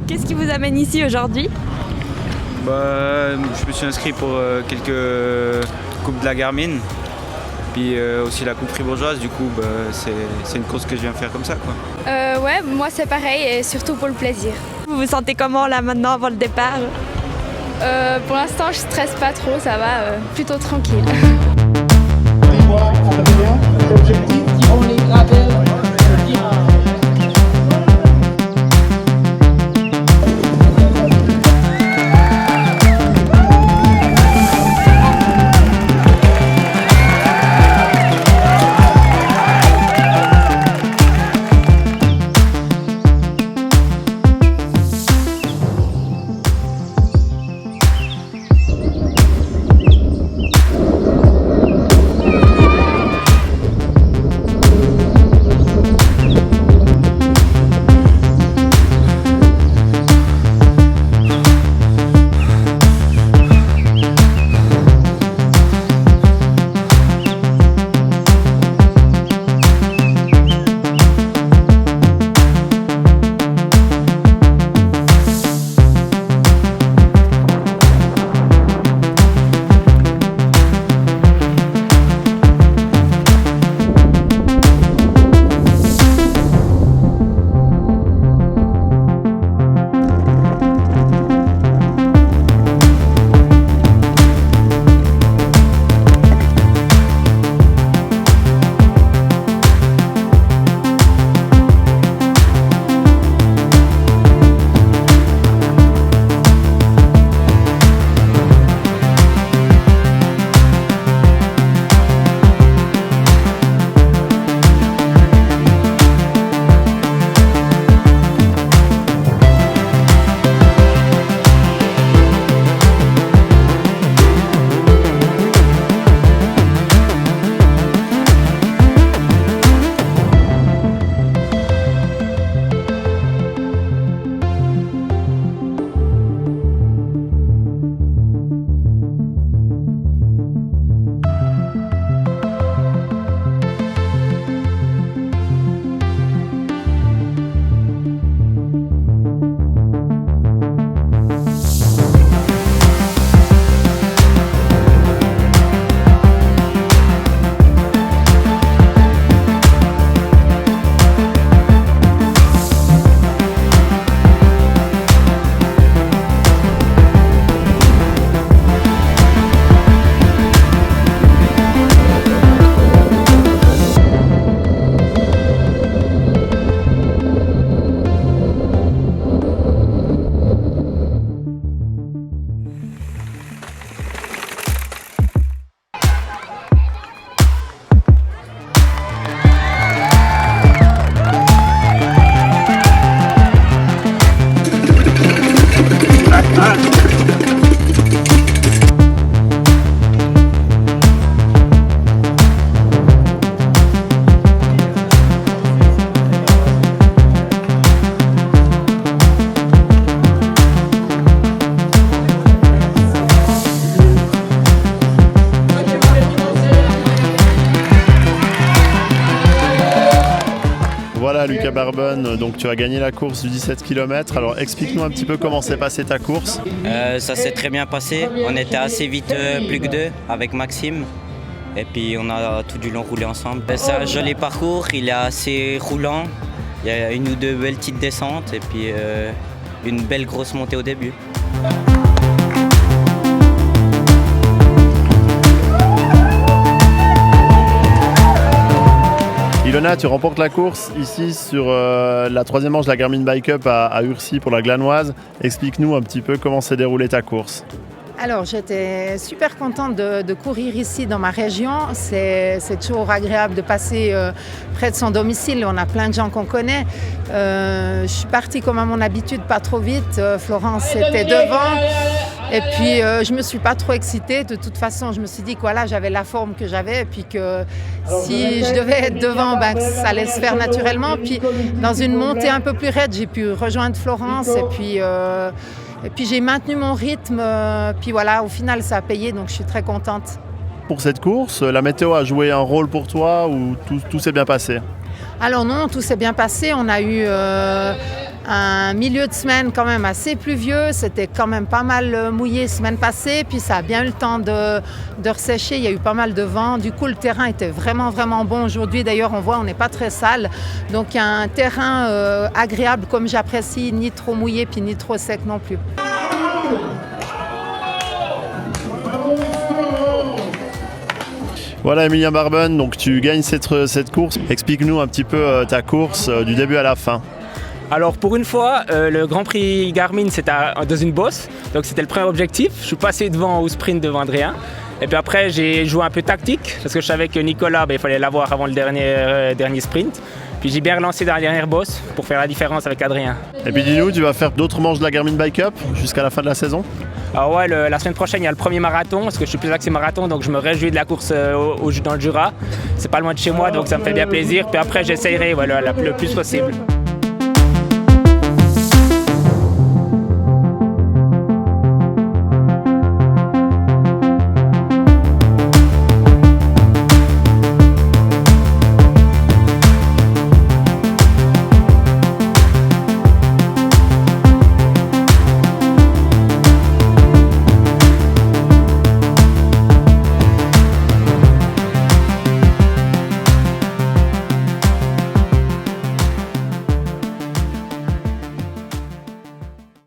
Qu'est-ce qui vous amène ici aujourd'hui? Je me suis inscrit pour quelques coupes de la Garmin, puis aussi la coupe fribourgeoise. Du coup, c'est une course que je viens faire comme ça, quoi. Ouais, moi c'est pareil et surtout pour le plaisir. Vous vous sentez comment là maintenant avant le départ? Pour l'instant, je stresse pas trop, ça va, plutôt tranquille. Objectif, tirons les gravels, le tirage. Voilà Lucas Barbonne, donc tu as gagné la course du 17 km. Alors explique-nous un petit peu comment s'est passée ta course. Ça s'est très bien passé. On était assez vite, plus que deux, avec Maxime. Et puis on a tout du long roulé ensemble. C'est un joli parcours, il est assez roulant. Il y a une ou deux belles petites descentes et puis une belle grosse montée au début. Ilona, tu remportes la course ici sur la troisième manche de la Garmin Bike Cup à Urcy pour la Glanoise. Explique-nous un petit peu comment s'est déroulée ta course. Alors j'étais super contente de courir ici dans ma région. C'est toujours agréable de passer près de son domicile. On a plein de gens qu'on connaît. Je suis partie comme à mon habitude, pas trop vite. Florence était devant. Et puis je me suis pas trop excitée. De toute façon, je me suis dit que voilà, j'avais la forme que j'avais. Et puis que si je devais être devant, ça allait se faire naturellement. Puis dans une montée un peu plus raide, j'ai pu rejoindre Florence. Et puis j'ai maintenu mon rythme, puis voilà, au final ça a payé, donc je suis très contente. Pour cette course, la météo a joué un rôle pour toi ou tout s'est bien passé ? Alors non, tout s'est bien passé. On a eu un milieu de semaine quand même assez pluvieux. C'était quand même pas mal mouillé semaine passée, puis ça a bien eu le temps de ressécher. Il y a eu pas mal de vent. Du coup, le terrain était vraiment bon aujourd'hui. D'ailleurs, on voit, on n'est pas très sale. Donc, il y a un terrain agréable comme j'apprécie, ni trop mouillé puis ni trop sec non plus. Voilà Emilien Barben, donc tu gagnes cette course. Explique-nous un petit peu ta course du début à la fin. Alors pour une fois, le Grand Prix Garmin c'était dans une bosse, donc c'était le premier objectif. Je suis passé devant au sprint devant Adrien. Et puis après j'ai joué un peu tactique parce que je savais que Nicolas, il fallait l'avoir avant le dernier sprint. Puis j'ai bien relancé dans la dernière bosse pour faire la différence avec Adrien. Et puis dis-nous, tu vas faire d'autres manches de la Garmin Bike Cup jusqu'à la fin de la saison? Alors ouais, la semaine prochaine, il y a le premier marathon, parce que je suis plus axé marathon, donc je me réjouis de la course dans le Jura. C'est pas loin de chez moi, donc ça me fait bien plaisir. Puis après, j'essayerai le plus possible.